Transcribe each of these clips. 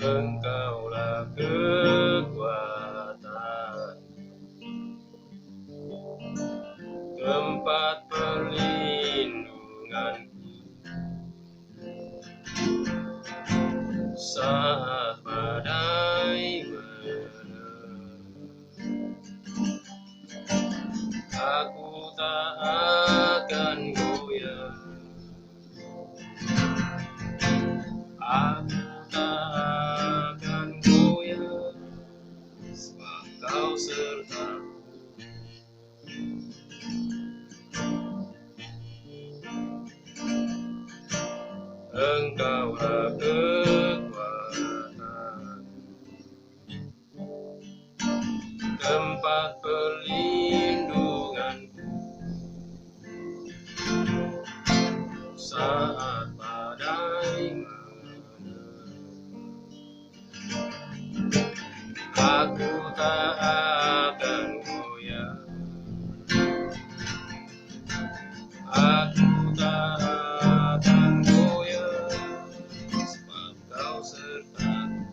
Engkaulah kekuatan, tempat perlindunganku saat badai menerjang. Aku tak akan goyah, aku tak akan goyah, sebab Kau sertaku. Engkaulah kekuatan, tempat perlindunganku saat badai menerjang. Aku tak akan goyah, aku tak akan goyah, sebab Kau sertaku.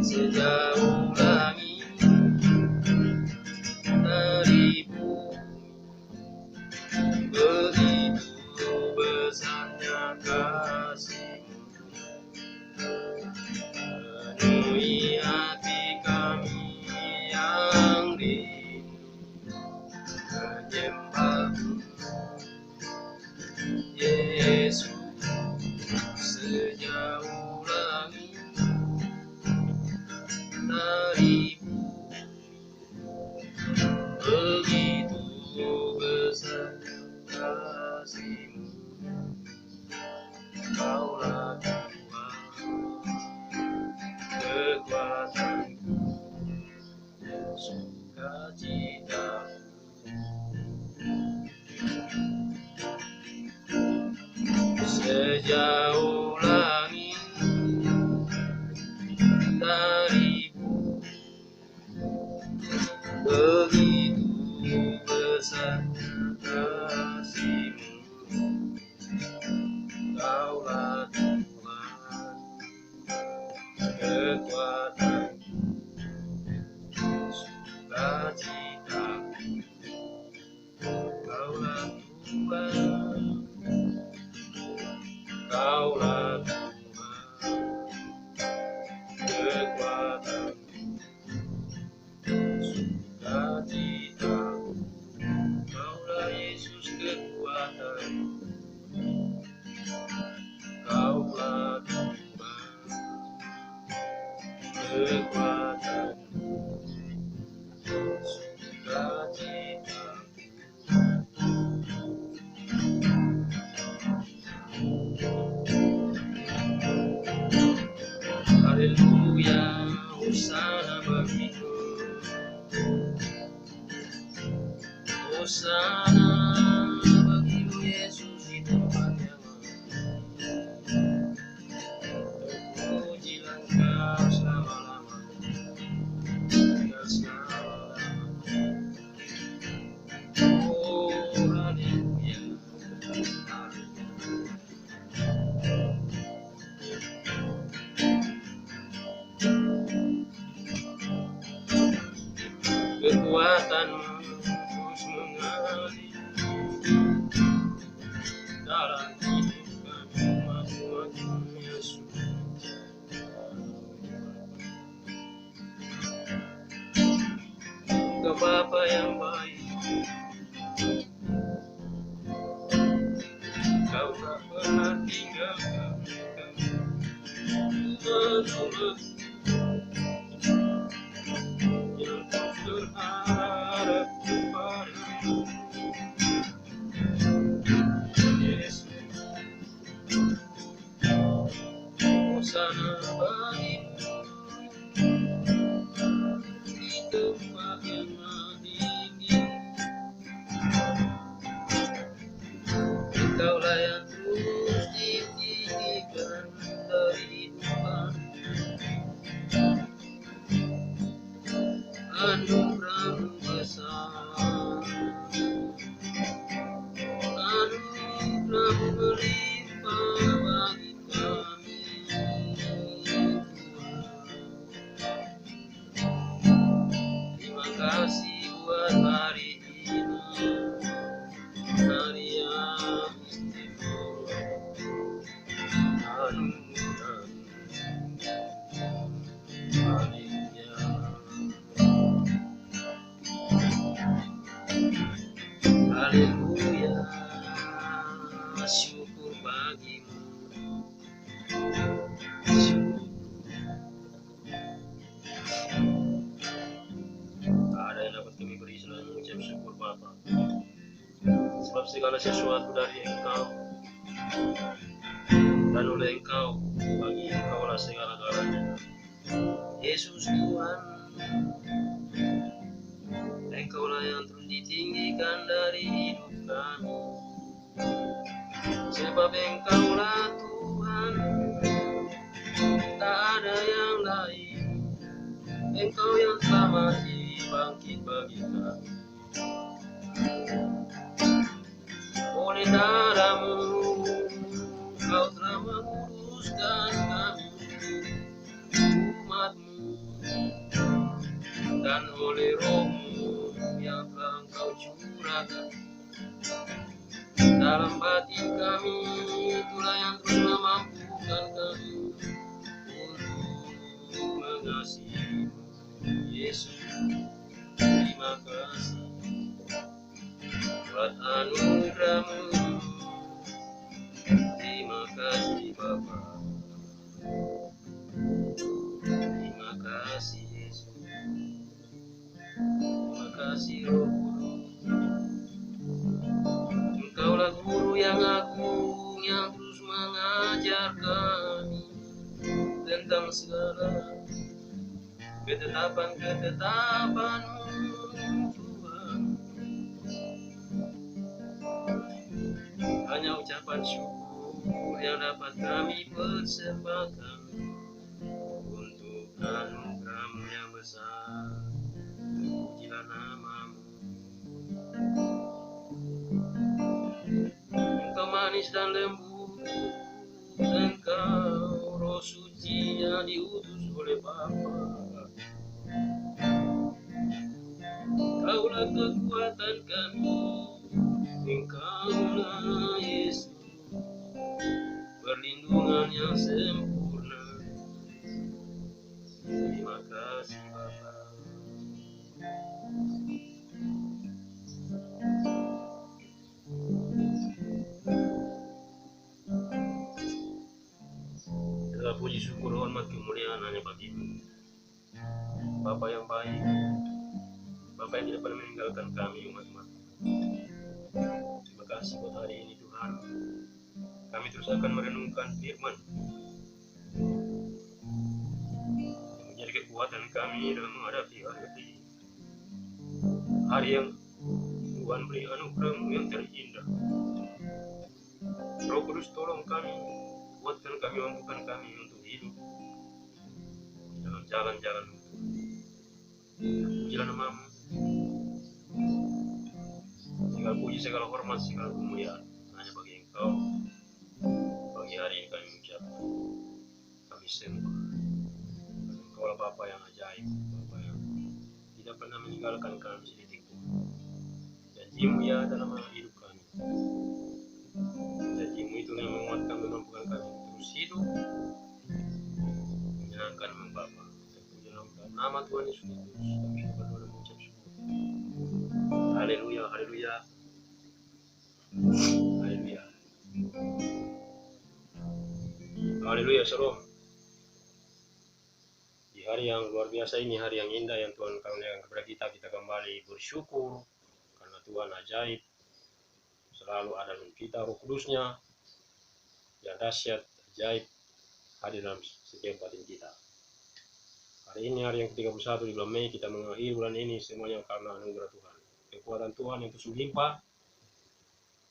Sejauh langit dari bumi, begitu besarnya kasih-Mu. Penuhi hati kami yang rindu menyembah-Mu, Yesus. Sejauh langit dari bumi, begitu besar kasih-Mu. Kaulah Tuhan, kekuatanku, sukacitaku. Sejauh langit dari bumi, begitu besar kasih-Mu. Kaulah Tuhan, kekuatanku, sukacitaku. Kaulah Tuhan, Kaulah Tuhan, kekuatanku, sukacitaku. Kaulah Yesus, kekuatanku. Kaulah Tuhan, kekuatanku, sukacitaku. Haleluya, hosana bagimu, hosana bagimu Yesus di tempat yang terpujilah Engkau selama-lamanya, Engkau selama-lamanya. Oh haleluya, kekuatan-Mu terus mengalir dalam hidup kami umat-Mu, Yesus. Engkau Bapa yang baik, Kau tak pernah tinggalkan kami, menurut yang terus berharap kepada-Mu, Yesus. Hosana bagimu di tempat yang tinggi. Engkaulah yang melimpah bagi kami, Tuhan. Terima kasih buat hari ini, hari yang istimewa, anugerah. Haleluya, haleluya, syukur bagimu, syukur. Tak ada yang dapat kami beri selain mengucap syukur Bapa, sebab segala sesuatu dari Engkau dan oleh Engkau, bagi Engkau lah segala-galanya. Yesus Tuhan, Engkaulah yang terus ditinggikan dari hidup kami, sebab Engkaulah Tuhan, tak ada yang lain. Engkau yang telah mati bangkit bagi kami, oleh darah-Mu Kau telah menguruskan kami, umat-Mu, dan oleh Roh-Mu yang telah Engkau curahkan dalam batin kami, itulah yang terus memampukan kami untuk mengasihi-Mu. Yesus, terima kasih buat anugerah-Mu. Terima kasih Bapa, terima kasih Yesus, terima kasih Roh Kudus. Engkaulah guru yang agung yang terus mengajar kami tentang segala ketetapan-ketetapan-Mu, Tuhan. Hanya ucapan syukur yang dapat kami persembahkan untuk anugerah-Mu yang besar. Terpujilah nama-Mu. Engkau manis dan lembut, Engkau Roh Suci yang diutus oleh Bapa. Kaulah kekuatan kami, Engkaulah Yesus, perlindungan yang sempurna. Terima kasih Bapa. Segala puji syukur hormat kemuliaan hanya bagi-Mu, Bapa yang baik, Bapa yang tidak pernah meninggalkan kami umat-umat. Terima kasih buat hari ini Tuhan. Kami terus akan merenungkan firman yang menjadi kekuatan kami dalam menghadapi hari ini. Hari yang Tuhan beri anugerah-Mu yang terindah. Roh Kudus tolong kami, kuatkan kami, mampukan kami untuk hidup dalam jalan-jalan-Mu. Pujilah nama-Mu. Segala puji, segala hormat, segala kemuliaan hanya bagi Engkau. Pagi hari ini kami mengucapkan, kami sembah. Engkaulah Bapa yang ajaib, Bapa yang tidak pernah meninggalkan kami sedetik pun. Janji-Mu ya dalam hidup kami. Janji-Mu itu yang menguatkan, memampukan kami terus hidup menyenangkan-Mu Bapa. Dalam nama Tuhan Yesus Kristus kami berdoa dan mengucap syukur. Haleluya, haleluya, haleluya, haleluya. Saudara, di hari yang luar biasa ini, hari yang indah yang Tuhan karuniakan kepada kita, kita kembali bersyukur karena Tuhan ajaib, selalu ada dalam kita. Roh Kudus-Nya yang dahsyat, ajaib, hadir dalam setiap batin kita. Hari ini hari yang ke-31 di bulan Mei, kita mengakhiri bulan ini semuanya karena anugerah Tuhan. Kekuatan Tuhan yang terus melimpah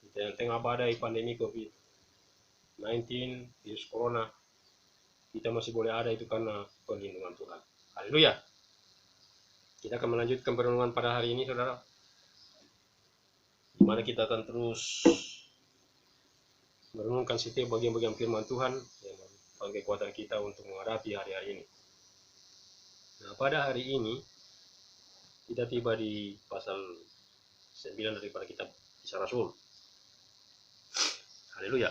di tengah badai pandemi COVID-19, virus corona, kita masih boleh ada itu karena perlindungan Tuhan. Haleluya. Kita akan melanjutkan perenungan pada hari ini, saudara, di mana kita akan terus merenungkan setiap bagian-bagian firman Tuhan yang merupakan kekuatan kita untuk menghadapi hari-hari ini. Nah, pada hari ini kita tiba di pasal 9 daripada kitab Kisah Rasul. Haleluya.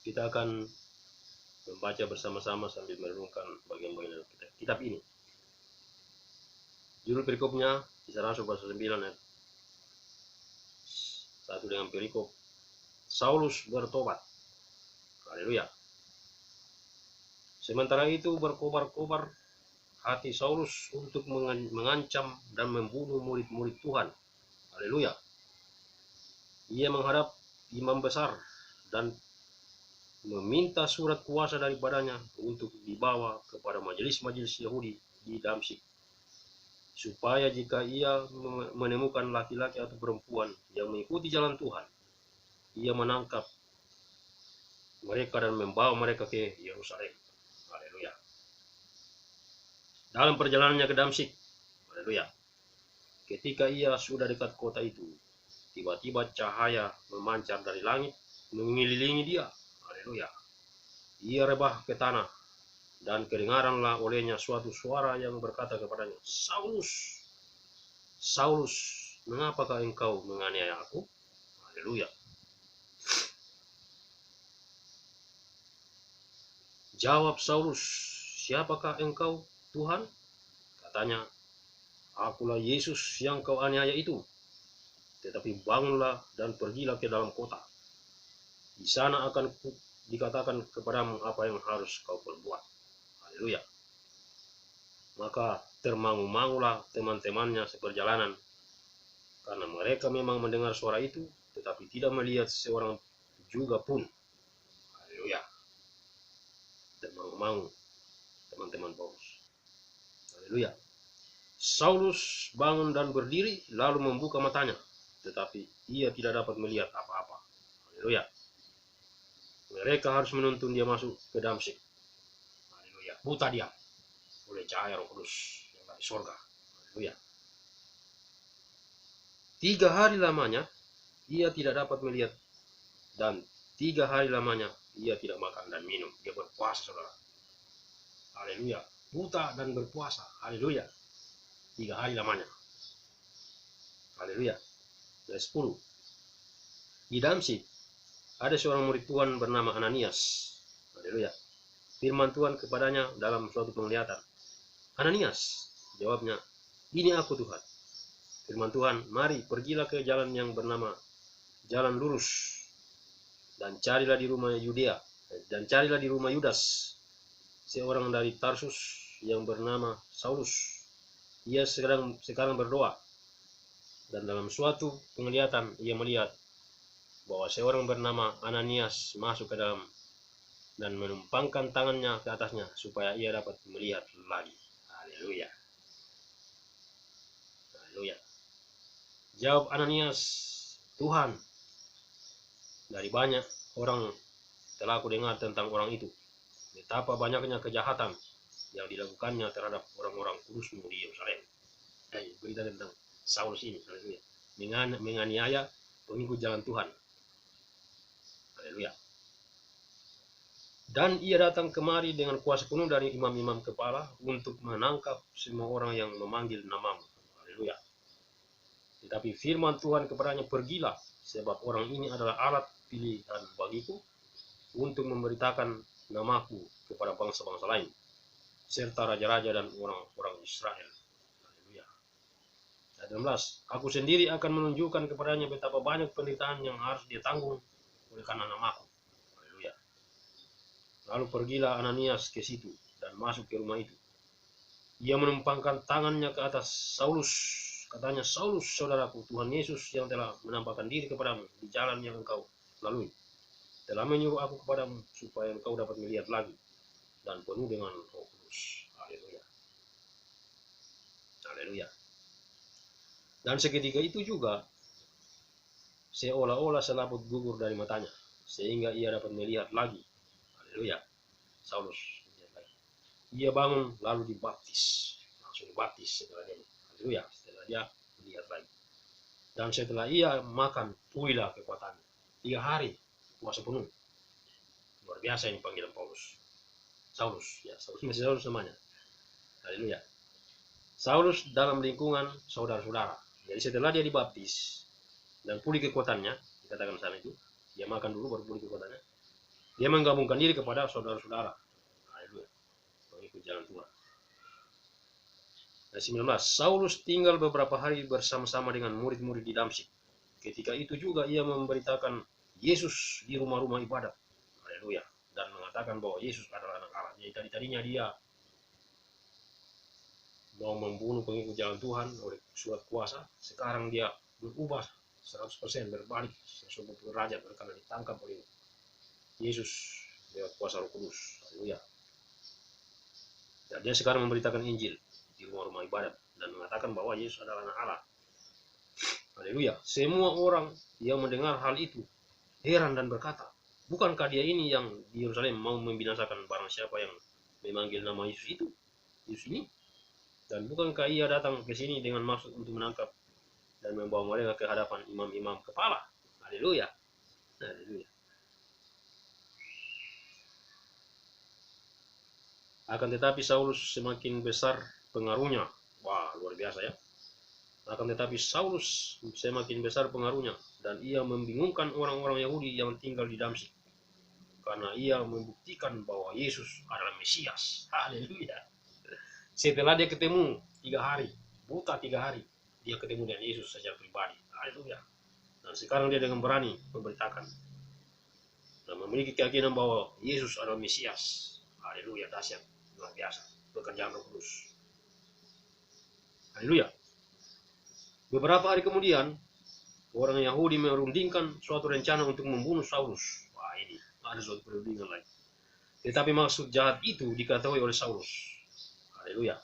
Kita akan membaca bersama-sama sambil merenungkan bagian-bagian kitab ini. Judul perikopnya Kisah Rasul pasal 9 ayat 1 dengan perikop Saulus bertobat. Haleluya. Sementara itu berkobar-kobar hati Saulus untuk mengancam dan membunuh murid-murid Tuhan. Haleluya. Ia menghadap imam besar dan meminta surat kuasa daripadanya untuk dibawa kepada majelis-majelis Yahudi di Damsyik, supaya jika ia menemukan laki-laki atau perempuan yang mengikuti jalan Tuhan, ia menangkap mereka dan membawa mereka ke Yerusalem. Haleluya. Dalam perjalanannya ke Damsyik, haleluya, ketika ia sudah dekat kota itu, tiba-tiba cahaya memancar dari langit mengelilingi dia. Haleluya. Ia rebah ke tanah, dan kedengaranlah olehnya suatu suara yang berkata kepadanya, Saulus, Saulus, mengapakah engkau menganiaya aku? Haleluya. Jawab Saulus, siapakah engkau, Tuhan? Katanya, akulah Yesus yang kau aniaya itu. Tetapi bangunlah dan pergilah ke dalam kota. Di sana akan dikatakan kepadamu apa yang harus kau perbuat. Haleluya. Maka termangu-mangulah teman-temannya seperjalanan, karena mereka memang mendengar suara itu, tetapi tidak melihat seorang juga pun. Haleluya. Termangu-mangu teman-teman Paulus. Haleluya. Saulus bangun dan berdiri, lalu membuka matanya, tetapi ia tidak dapat melihat apa-apa. Haleluya. Mereka harus menuntun dia masuk ke Damsyik. Haleluya. Buta dia oleh cahaya Roh Kudus yang dari surga. Haleluya. 3 hari lamanya ia tidak dapat melihat, dan 3 hari lamanya ia tidak makan dan minum. Dia berpuasa, saudara. Haleluya. Buta dan berpuasa. Haleluya. 3 hari lamanya. Haleluya. Ayat 10. Di Damsyik ada seorang murid Tuhan bernama Ananias. Haleluya. Firman Tuhan kepadanya dalam suatu penglihatan. Ananias, jawabnya, ini aku Tuhan. Firman Tuhan, mari pergilah ke jalan yang bernama Jalan Lurus, dan carilah di rumah Yudas, seorang dari Tarsus yang bernama Saulus. Ia sekarang berdoa, dan dalam suatu penglihatan ia melihat bahwa seorang bernama Ananias masuk ke dalam dan menumpangkan tangannya ke atasnya supaya ia dapat melihat lagi. Haleluya. Haleluya. Jawab Ananias, Tuhan, dari banyak orang telah aku dengar tentang orang itu, betapa banyaknya kejahatan yang dilakukannya terhadap orang-orang kudusmu di Yerusalem. Berita tentang Saulus ini, haleluya, menganiaya pengikut jalan Tuhan. Haleluya. Dan ia datang kemari dengan kuasa penuh dari imam-imam kepala untuk menangkap semua orang yang memanggil namamu. Haleluya. Tetapi firman Tuhan kepadanya, pergilah, sebab orang ini adalah alat pilihan bagiku untuk memberitakan namaku kepada bangsa-bangsa lain, serta raja-raja dan orang-orang Israel. Haleluya. Ayat 16. Aku sendiri akan menunjukkan kepadanya betapa banyak penderitaan yang harus dia tanggung oleh karena namaku. Haleluya. Lalu pergilah Ananias ke situ dan masuk ke rumah itu. Ia menumpangkan tangannya ke atas Saulus. Katanya, Saulus, saudaraku, Tuhan Yesus yang telah menampakkan diri kepadamu di jalan yang engkau lalui, telah menyuruh aku kepadamu supaya engkau dapat melihat lagi dan penuh dengan Roh Kudus. Haleluya. Haleluya. Dan seketika itu juga seolah-olah selaput gugur dari matanya, sehingga ia dapat melihat lagi. Haleluya. Saulus melihat lagi. Ia bangun lalu dibaptis. Langsung dibaptis setelah dia. Haleluya. Setelah dia melihat lagi. Dan setelah ia makan, pulihlah kekuatannya. 3 hari puasa penuh. Luar biasa ini panggilan Paulus. Saulus, ya, Saulus masih Saulus namanya. Haleluya. Saulus dalam lingkungan saudara-saudara. Jadi setelah dia dibaptis dan pulih kekuatannya, dikatakan sana itu, dia makan dulu baru pulih kekuatannya. Dia menggabungkan diri kepada saudara-saudara. Haleluya. Pengikut jalan Tuhan. Dan 19, Saulus tinggal beberapa hari bersama-sama dengan murid-murid di Damsyik. Ketika itu juga ia memberitakan Yesus di rumah-rumah ibadat. Haleluya. Dan mengatakan bahwa Yesus adalah anak Allah. Jadi tadinya dia mau membunuh pengikut jalan Tuhan oleh surat kuasa. Sekarang dia berubah 100%, berbalik 180 derajat karena ditangkap oleh Yesus lewat kuasa Roh Kudus. Haleluya. Dan dia sekarang memberitakan Injil di rumah-rumah ibadat dan mengatakan bahwa Yesus adalah anak Allah. Haleluya. Semua orang yang mendengar hal itu heran dan berkata, bukankah dia ini yang di Yerusalem mau membinasakan barang siapa yang memanggil nama Yesus itu? Yesus ini? Dan bukankah ia datang ke sini dengan maksud untuk menangkap dan membawa mereka ke hadapan imam-imam kepala? Haleluya. Haleluya. Akan tetapi Saulus semakin besar pengaruhnya. Wah, luar biasa ya. Akan tetapi Saulus semakin besar pengaruhnya dan ia membingungkan orang-orang Yahudi yang tinggal di Damsyik. Karena ia membuktikan bahwa Yesus adalah Mesias. Haleluya. Setelah dia ketemu 3 hari, buta 3 hari, dia ketemu dengan Yesus secara pribadi. Haleluya. Dan sekarang dia dengan berani memberitakan dan memiliki keyakinan bahwa Yesus adalah Mesias. Haleluya, dahsyat, luar biasa pekerjaan Roh Kudus. Haleluya. Beberapa hari kemudian, orang Yahudi merundingkan suatu rencana untuk membunuh Saulus. Wah, ini ada suatu perundingan lagi. Tetapi maksud jahat itu diketahui oleh Saulus. Haleluya.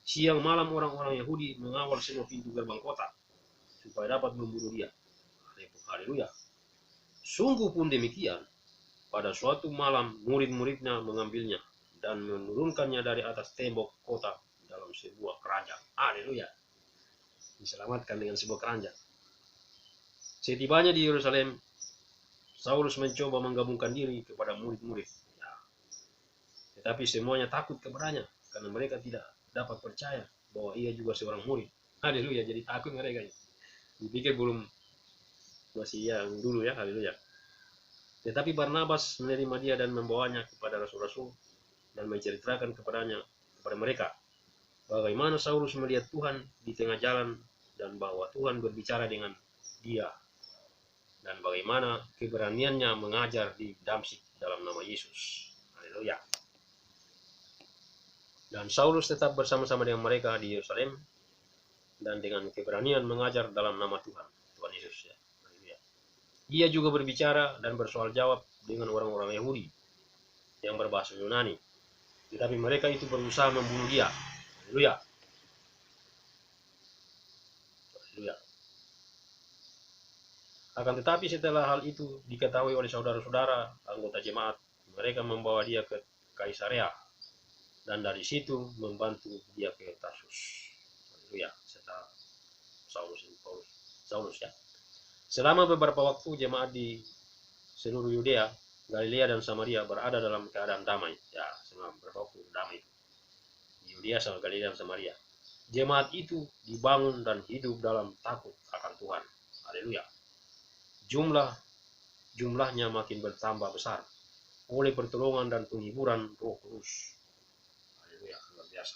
Siang malam orang-orang Yahudi mengawal semua pintu gerbang kota supaya dapat membunuh dia. Haleluya. Sungguh pun demikian, pada suatu malam murid-muridnya mengambilnya dan menurunkannya dari atas tembok kota dalam sebuah keranjang. Haleluya. Diselamatkan dengan sebuah keranjang. Setibanya di Yerusalem, Saulus mencoba menggabungkan diri kepada murid-murid. Ya. Tetapi semuanya takut kepadanya karena mereka tidak dapat percaya bahwa ia juga seorang murid. Haleluya, jadi takut mereka. Dipikir belum masih yang dulu ya, haleluya. Tetapi Barnabas menerima dia dan membawanya kepada rasul-rasul dan menceritakan kepada mereka bagaimana Saulus melihat Tuhan di tengah jalan dan bahwa Tuhan berbicara dengan dia dan bagaimana keberaniannya mengajar di Damsyik dalam nama Yesus. Haleluya. Dan Saulus tetap bersama-sama dengan mereka di Yerusalem dan dengan keberanian mengajar dalam nama Tuhan Yesus ya. Haleluya. Ia juga berbicara dan bersoal jawab dengan orang-orang Yahudi yang berbahasa Yunani. Tetapi mereka itu berusaha membunuh dia. Haleluya. Haleluya. Akan tetapi setelah hal itu diketahui oleh saudara-saudara anggota jemaat, mereka membawa dia ke Kaisarea dan dari situ membantu dia ke Tarsus. Haleluya. Setelah Saulus ya. Selama beberapa waktu jemaat di seluruh Yudea, Galilea dan Samaria berada dalam keadaan damai. Ya, selama beberapa waktu damai. Yudea sama Galilea dan Samaria. Jemaat itu dibangun dan hidup dalam takut akan Tuhan. Haleluya. Jumlahnya makin bertambah besar oleh pertolongan dan penghiburan Roh Kudus. Haleluya, luar biasa.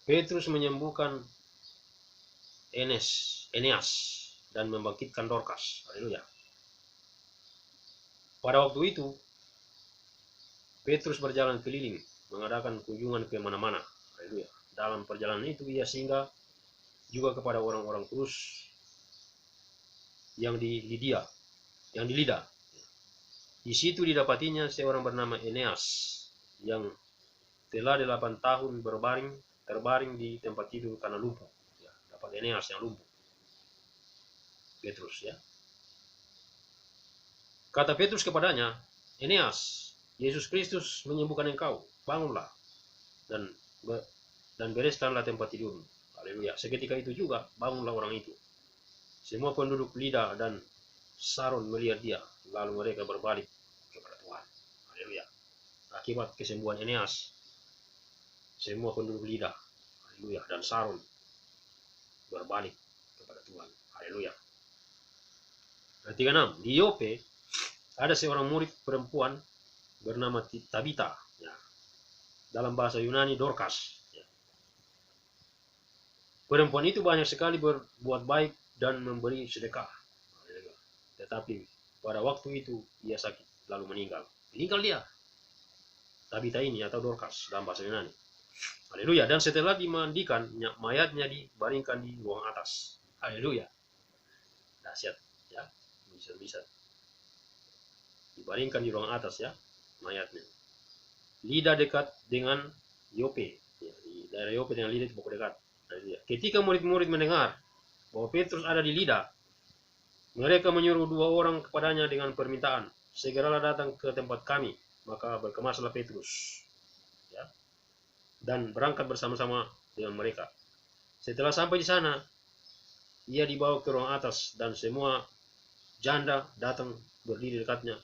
Petrus menyembuhkan Eneas dan membangkitkan Dorcas. Haleluya. Pada waktu itu Petrus berjalan keliling mengadakan kunjungan ke mana-mana. Haleluya. Dalam perjalanan itu ia singgah juga kepada orang-orang kudus yang di Lida. Di situ didapatinya seorang bernama Eneas yang telah 8 tahun terbaring di tempat tidur karena lumpuh. Ya, dapat Eneas yang lumpuh. Petrus ya. Kata Petrus kepadanya, Eneas, Yesus Kristus menyembuhkan engkau, bangunlah dan bereskanlah tempat tidurmu. Haleluya. Seketika itu juga bangunlah orang itu. Semua penduduk Lida dan Saron melihat dia, lalu mereka berbalik kepada Tuhan. Haleluya. Akibat kesembuhan Eneas, semua penduduk Lida, haleluya, dan Saron berbalik kepada Tuhan. Haleluya. Ayat 36, di Yope ada seorang murid perempuan bernama Tabita, ya. Dalam bahasa Yunani Dorcas, ya. Perempuan itu banyak sekali berbuat baik dan memberi sedekah. Tetapi pada waktu itu ia sakit lalu meninggal. Meninggal dia, Tabita ini atau Dorcas dalam bahasa Yunani. Haleluya. Dan setelah dimandikan, mayatnya dibaringkan di ruang atas. Haleluya. Dahsyat, ya. Bisa dibaringkan di ruang atas, ya, mayatnya. Lida dekat dengan Yope, ya, di daerah Yope dengan Lida itu pokok dekat. Haleluya. Ketika murid-murid mendengar bahwa Petrus ada di Lida, mereka menyuruh 2 orang kepadanya dengan permintaan, segeralah datang ke tempat kami. Maka berkemaslah Petrus, ya, dan berangkat bersama-sama dengan mereka. Setelah sampai di sana, ia dibawa ke ruang atas dan semua janda datang berdiri dekatnya,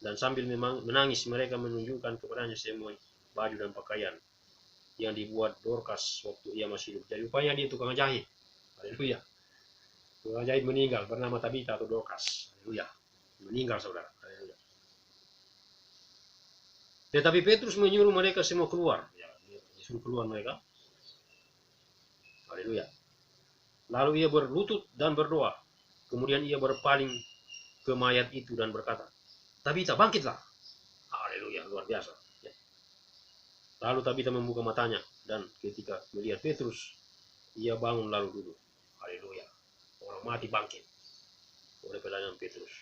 dan sambil menangis mereka menunjukkan kepadanya semua baju dan pakaian yang dibuat Dorcas waktu ia masih hidup. Jadi rupanya dia tukang jahit. Haleluya. Tukang jahit meninggal, bernama Tabita atau Dorcas. Haleluya. Meninggal, saudara. Haleluya. Tetapi Petrus menyuruh mereka semua keluar. Ya, disuruh keluar mereka. Haleluya. Lalu ia berlutut dan berdoa. Kemudian ia berpaling ke mayat itu dan berkata, Tabita, bangkitlah. Haleluya, luar biasa. Ya. Lalu Tabita membuka matanya, dan ketika melihat Petrus, ia bangun lalu duduk. Haleluya. Orang mati bangkit oleh pelayanan Petrus.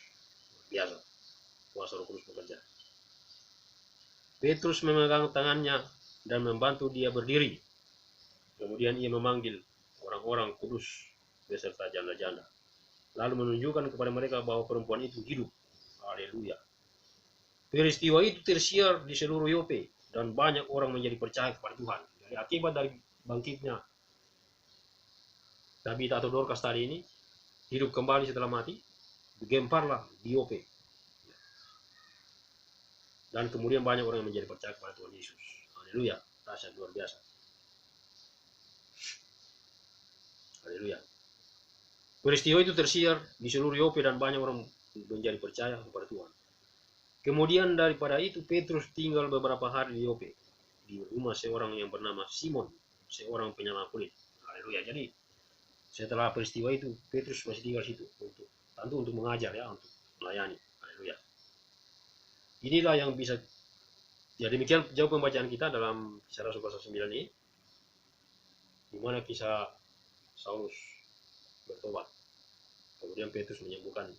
Luar biasa. Kuasa Roh Kudus bekerja. Petrus memegang tangannya dan membantu dia berdiri. Kemudian ia memanggil orang-orang kudus beserta janda-janda, lalu menunjukkan kepada mereka bahwa perempuan itu hidup. Haleluya. Peristiwa itu tersiar di seluruh Yope dan banyak orang menjadi percaya kepada Tuhan. Jadi akibat dari bangkitnya Tabita atau Dorcas tadi ini, hidup kembali setelah mati, gemparlah di Yope. Dan kemudian banyak orang yang menjadi percaya kepada Tuhan Yesus. Haleluya. Dahsyat, luar biasa. Haleluya. Peristiwa itu tersiar di seluruh Yope dan banyak orang menjadi percaya kepada Tuhan. Kemudian daripada itu Petrus tinggal beberapa hari di Yope, di rumah seorang yang bernama Simon, seorang penyalam kulit. Haleluya. Jadi setelah peristiwa itu Petrus masih tinggal situ untuk mengajar, ya, untuk melayani. Haleluya. Inilah yang bisa, ya, demikian jauh pembacaan kita dalam Kisah Rasul pasal 9 ini, di mana kisah Saulus bertobat. Kemudian Petrus menyembuhkan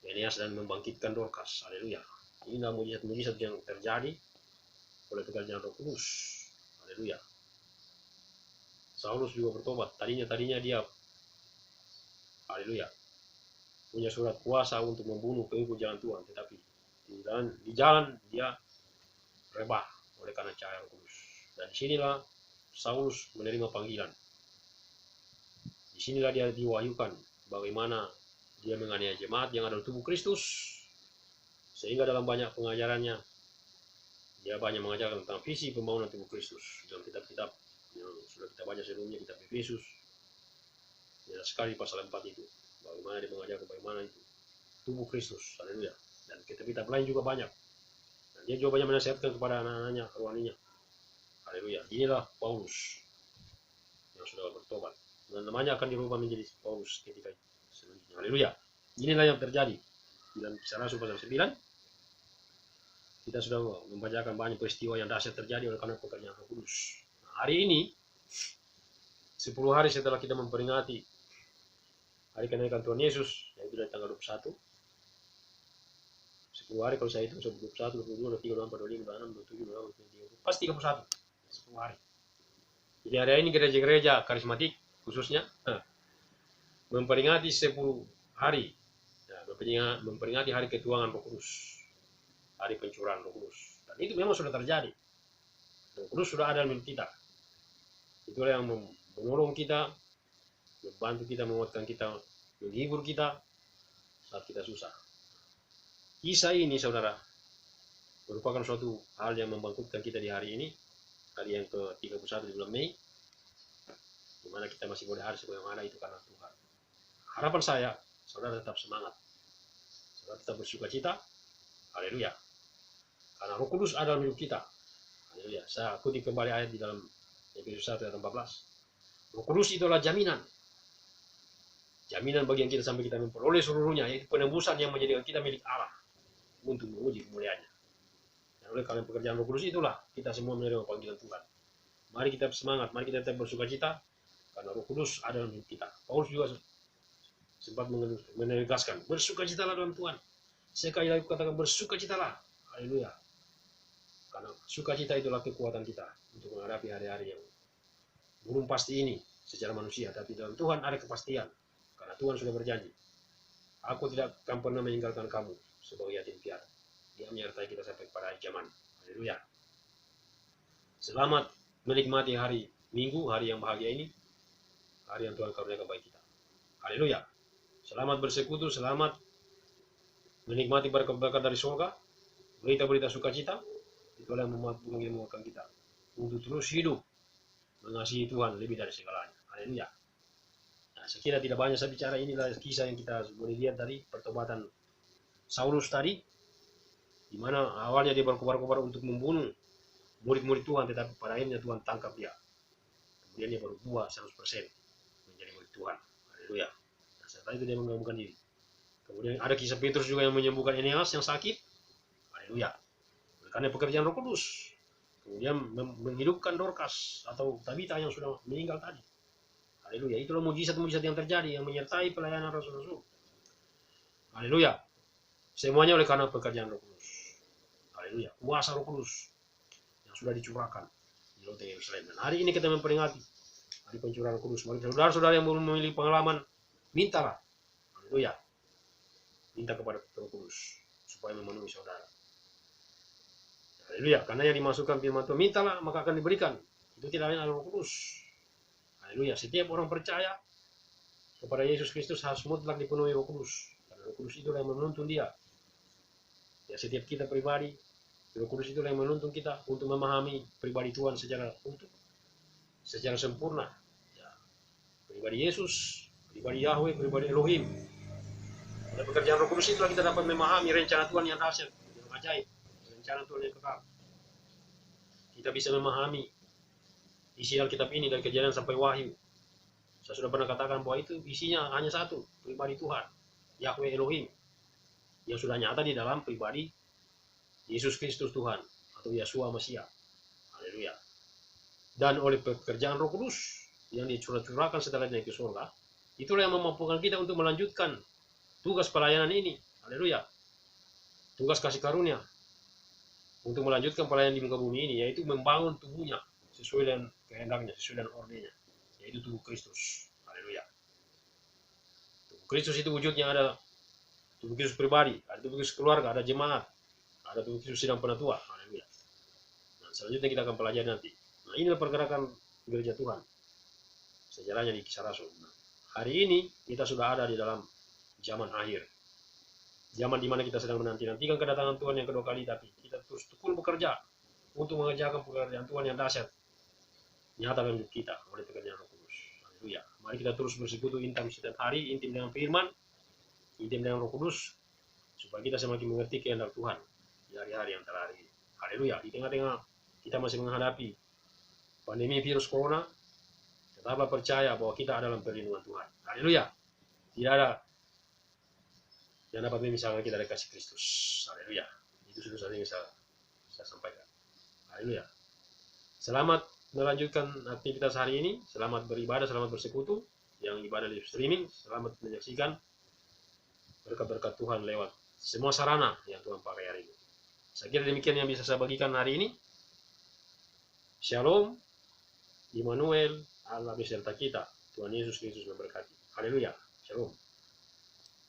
Eneas dan membangkitkan Dorcas. Haleluya. Inilah mujizat-mujizat yang terjadi oleh pekerjaan Roh Kudus. Haleluya. Saulus juga bertobat. Tadinya dia, haleluya, punya surat kuasa untuk membunuh pengikut jalan Tuhan, tetapi di jalan dia rebah oleh karena cahaya Roh Kudus. Dan disinilah Saulus menerima panggilan. Disinilah dia diwahyukan bagaimana dia menganiaya jemaat yang ada di tubuh Kristus, sehingga dalam banyak pengajarannya dia banyak mengajarkan tentang visi pembangunan tubuh Kristus. Dalam kitab-kitab yang sudah kita baca sebelumnya, kitab Efesus, jelas sekali pasal 4 itu, bagaimana dia mengajarkan bagaimana itu tubuh Kristus. Haleluya. Dan kitab-kitab lain juga banyak. Dan dia juga banyak menasihatkan kepada anak-anaknya, rohaninya. Haleluya. Inilah Paulus yang sudah bertobat, dan namanya akan dirubah menjadi Paulus ketika selanjutnya. Haleluya. Inilah yang terjadi dalam Kisah Rasul pasal 9. Kita sudah membacakan banyak peristiwa yang dahsyat terjadi oleh karena pekerjaan Roh Kudus. Nah, hari ini 10 hari setelah kita memperingati hari kenaikan Tuhan Yesus, yaitu dari tanggal 21. 10 hari kalau saya hitung, 21, 22, 23, 24, 25, 26, 27, 28, 29, 30, pasti 31. 10 hari. Jadi hari ini gereja-gereja karismatik khususnya memperingati 10 hari, ya, memperingati hari ketuangan Roh Kudus, hari pencurahan Roh Kudus. Dan itu memang sudah terjadi. Roh Kudus sudah ada dalam kita. Itulah yang menolong kita membantu kita, menguatkan kita, menghibur kita saat kita susah. Kisah ini, saudara, merupakan suatu hal yang membangkitkan kita di hari ini, hari yang ke-31 di bulan Mei, di mana kita masih boleh hari sebagai yang ada itu karena Tuhan. Harapan saya, saudara tetap semangat, saudara tetap bersuka cita, haleluya, karena Roh Kudus ada dalam hidup kita, haleluya. Saya kutip kembali ayat di dalam Efesus 1 ayat 14. Roh Kudus itu adalah jaminan bagi yang kita sampai kita memperoleh seluruhnya, yaitu penebusan yang menjadikan kita milik Allah untuk menguji kemuliaannya. Dan oleh karena pekerjaan Roh Kudus itulah kita semua menerima panggilan Tuhan. Mari kita semangat, mari kita tetap bersuka cita, karena Roh Kudus ada dalam hidup kita. Paulus juga sempat menegaskan, bersukacitalah dalam Tuhan. Sekali lagi katakan, bersukacitalah, haleluya. Karena sukacita itulah kekuatan kita untuk menghadapi hari-hari yang belum pasti ini secara manusia, tapi dalam Tuhan ada kepastian. Karena Tuhan sudah berjanji, aku tidak akan pernah meninggalkan kamu sebagai yatim piatu. Dia menyertai kita sampai pada akhir zaman. Haleluya. Selamat menikmati hari Minggu, hari yang bahagia ini, hari yang Tuhan karuniakan bagi kita. Haleluya. Selamat bersekutu, selamat menikmati berkat-berkat dari surga, berita-berita sukacita. Itulah yang menguatkan kita untuk terus hidup mengasihi Tuhan lebih dari segalanya. Haleluya. Nah, sekira tidak banyak saya bicara, inilah kisah yang kita boleh lihat dari pertobatan Saulus tadi, di mana awalnya dia berkobar-kobar untuk membunuh murid-murid Tuhan, tetapi pada akhirnya Tuhan tangkap dia. Kemudian dia berubah 100% menjadi murid Tuhan. Haleluya. Nah, setelah itu dia menggabungkan diri. Kemudian ada kisah Petrus juga yang menyembuhkan Eneas yang sakit. Haleluya. Karena pekerjaan Roh Kudus. Kemudian menghidupkan Dorcas atau Tabita yang sudah meninggal tadi. Haleluya. Itulah mujizat-mujizat yang terjadi yang menyertai pelayanan Rasul-Rasul. Haleluya. Semuanya oleh karena pekerjaan Roh Kudus. Haleluya. Kuasa Roh Kudus yang sudah dicurahkan di loteng Yerusalem. Dan hari ini kita memperingati hari pencurahan Roh Kudus. Mari saudara-saudara yang belum memiliki pengalaman, mintalah. Haleluya. Minta kepada Roh Kudus supaya memenuhi saudara. Haleluya. Karena yang dimasukkan firman Tuhan, mintalah maka akan diberikan. Itu tidak lain adalah Roh Kudus. Haleluya. Setiap orang percaya kepada Yesus Kristus harus mutlak dipenuhi Roh Kudus. Karena Roh Kudus itulah yang menuntun dia. Ya, setiap kita pribadi, Roh Kudus itulah yang menuntun kita untuk memahami pribadi Tuhan secara sempurna. Ya, pribadi Yesus, pribadi Yahweh, pribadi Elohim. Dan pekerjaan Roh Kudus itulah kita dapat memahami rencana Tuhan yang dahsyat, yang ajaib, rencana Tuhan yang kekal. Kita bisa memahami isi Alkitab ini dari Kejadian sampai Wahyu. Saya sudah pernah katakan bahwa itu isinya hanya satu, pribadi Tuhan, Yahweh Elohim, yang sudah nyata di dalam pribadi Yesus Kristus Tuhan atau Yeshua Mesias. Haleluya. Dan oleh pekerjaan Roh Kudus yang dicurahkan setelah naik ke surga, itulah yang memampukan kita untuk melanjutkan tugas pelayanan ini. Haleluya. Tugas kasih karunia untuk melanjutkan pelayanan di muka bumi ini, yaitu membangun tubuhnya sesuai dengan kehendaknya, sesuai dengan ordenya, yaitu tubuh Kristus. Haleluya. Tubuh Kristus itu wujudnya ada tubuh Kristus pribadi, ada tubuh Kristus keluarga, ada jemaat, ada tubuh Kristus sidang penatua. Haleluya. Nah, selanjutnya kita akan pelajari nanti. Nah, inilah pergerakan gereja Tuhan sejarahnya di Kisah Rasul. Nah, hari ini kita sudah ada di dalam zaman akhir, zaman di mana kita sedang menanti-nantikan kedatangan Tuhan yang kedua kali, tapi kita terus tekun bekerja untuk mengerjakan pekerjaan Tuhan yang dahsyat nyata dalam hidup kita oleh pekerjaan Roh Kudus. Haleluya. Mari kita terus bersekutu intim setiap hari, intim dengan firman, intim dengan Roh Kudus, supaya kita semakin mengerti kehendak Tuhan di hari-hari yang terakhir ini. Haleluya. Di tengah-tengah kita masih menghadapi pandemi virus corona, tetaplah percaya bahwa kita ada dalam perlindungan Tuhan. Haleluya. Tidak ada yang dapat memisahkan kita dari kasih Kristus. Haleluya. Itu sudah saya sampaikan. Haleluya. Selamat melanjutkan aktivitas hari ini. Selamat beribadah, selamat bersekutu. Yang ibadah live streaming, selamat menyaksikan berkat-berkat Tuhan lewat semua sarana yang Tuhan pakai hari ini. Saya kira demikian yang bisa saya bagikan hari ini. Shalom, Immanuel, Allah beserta kita. Tuhan Yesus Kristus memberkati. Haleluya. Shalom.